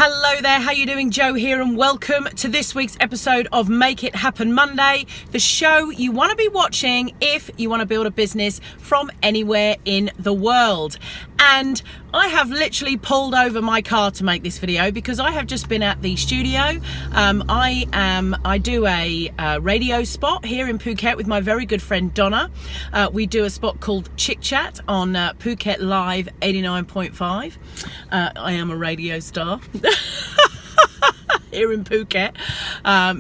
Hello there, how you doing? Joe here, and welcome to this week's episode of Make It Happen Monday, the show you want to be watching if you want to build a business from anywhere in the world. And I have literally pulled over my car to make this video because I have just been at the studio. I do a radio spot here in Phuket with my very good friend Donna. We do a spot called Chick Chat on Phuket Live 89.5. I am a radio star. Here in Phuket,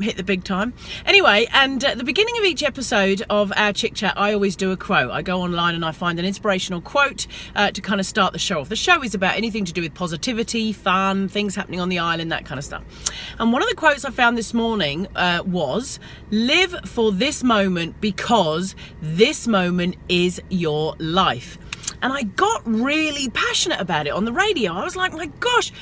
hit the big time. Anyway, and at the beginning of each episode of our Chick Chat, I always do a quote. I go online and I find an inspirational quote to kind of start the show off. The show is about anything to do with positivity, fun, things happening on the island, that kind of stuff. And one of the quotes I found this morning was, "Live for this moment because this moment is your life." And I got really passionate about it on the radio. I was like, my gosh,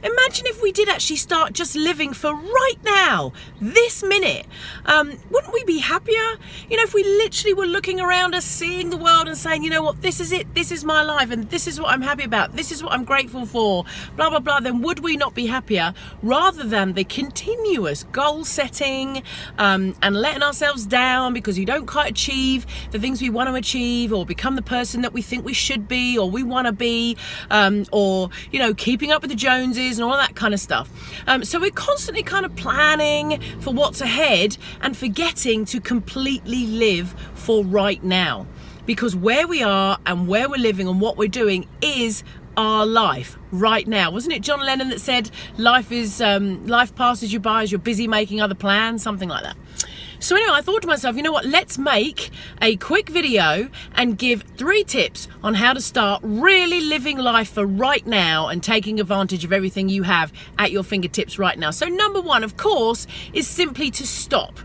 imagine if we did actually start just living for right now, this minute. Wouldn't we be happier? You know, if we literally were looking around us, seeing the world and saying, you know what, this is it, this is my life, and this is what I'm happy about, this is what I'm grateful for, blah, blah, blah, then would we not be happier rather than the continuous goal setting and letting ourselves down because you don't quite achieve the things we want to achieve or become the person that we think we should be or we want to be, or, you know, keeping up with the Joneses and all that kind of stuff. So we're constantly kind of planning for what's ahead and forgetting to completely live for right now, because where we are and where we're living and what we're doing is our life right now. Wasn't it John Lennon that said life passes you by as you're busy making other plans, something like that? So anyway, I thought to myself, you know what, let's make a quick video and give 3 tips on how to start really living life for right now and taking advantage of everything you have at your fingertips right now. So number 1, of course, is simply to stop.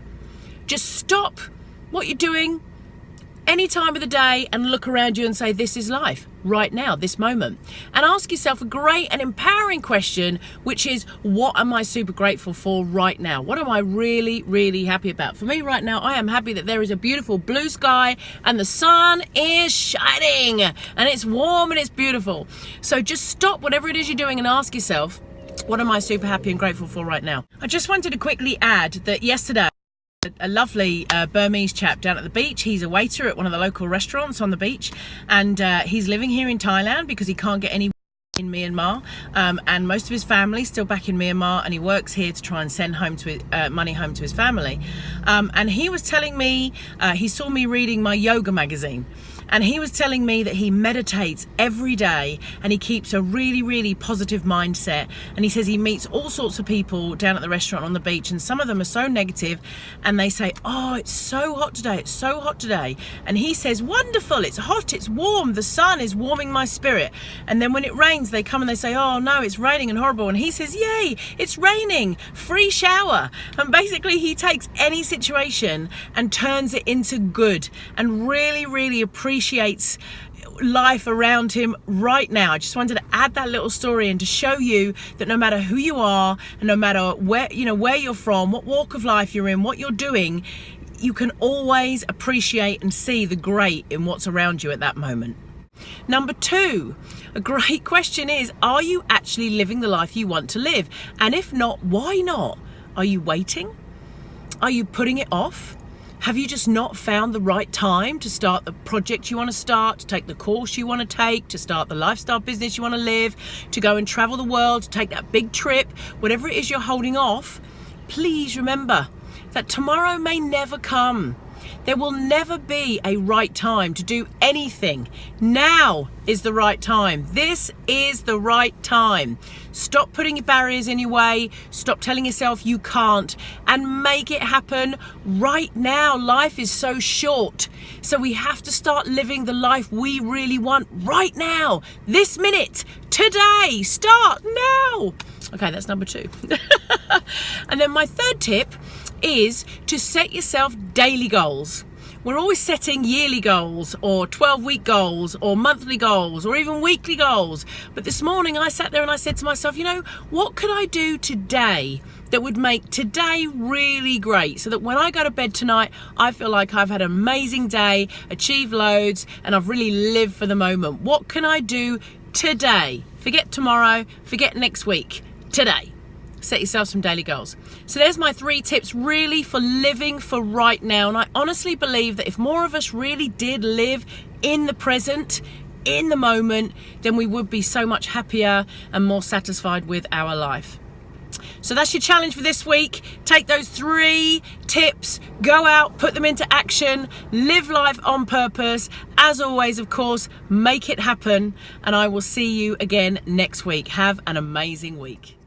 Just stop what you're doing any time of the day and look around you and say, this is life right now, this moment. And ask yourself a great and empowering question, which is, what am I super grateful for right now? What am I really, really happy about? For me right now, I am happy that there is a beautiful blue sky and the sun is shining and it's warm and it's beautiful. So just stop whatever it is you're doing and ask yourself, what am I super happy and grateful for right now? I just wanted to quickly add that yesterday, a lovely Burmese chap down at the beach. He's a waiter at one of the local restaurants on the beach, and he's living here in Thailand because he can't get any in Myanmar, and most of his family's still back in Myanmar, and he works here to try and send home to money home to his family. And he was telling me, he saw me reading my yoga magazine, and he was telling me that he meditates every day and he keeps a really, really positive mindset. And he says he meets all sorts of people down at the restaurant on the beach, and some of them are so negative and they say, oh, it's so hot today, it's so hot today. And he says, wonderful, it's hot, it's warm, the sun is warming my spirit. And then when it rains, they come and they say, oh no, it's raining and horrible. And he says, yay, it's raining, free shower. And basically he takes any situation and turns it into good and really, really appreciates life around him right now. I just wanted to add that little story and to show you that no matter who you are and no matter where you're from, what walk of life you're in, what you're doing, you can always appreciate and see the great in what's around you at that moment. Number 2, a great question is, are you actually living the life you want to live? And if not, why not? Are you waiting? Are you putting it off? Have you just not found the right time to start the project you want to start, to take the course you want to take, to start the lifestyle business you want to live, to go and travel the world, to take that big trip? Whatever it is you're holding off, please remember that tomorrow may never come. There will never be a right time to do anything. Now is the right time. This is the right time. Stop putting barriers in your way. Stop telling yourself you can't, and make it happen right now. Life is so short. So we have to start living the life we really want right now, this minute, today. Start now. Okay, that's number 2. And then my 3rd tip is to set yourself daily goals. We're always setting yearly goals or 12-week goals or monthly goals or even weekly goals. But this morning I sat there and I said to myself, you know, what could I do today that would make today really great so that when I go to bed tonight, I feel like I've had an amazing day, achieved loads, and I've really lived for the moment. What can I do today? Forget tomorrow, forget next week. today. Set yourself some daily goals. So there's my 3 tips really for living for right now. And I honestly believe that if more of us really did live in the present, in the moment, then we would be so much happier and more satisfied with our life. So that's your challenge for this week. Take those 3 tips, go out, put them into action, live life on purpose. As always, of course, make it happen. And I will see you again next week. Have an amazing week.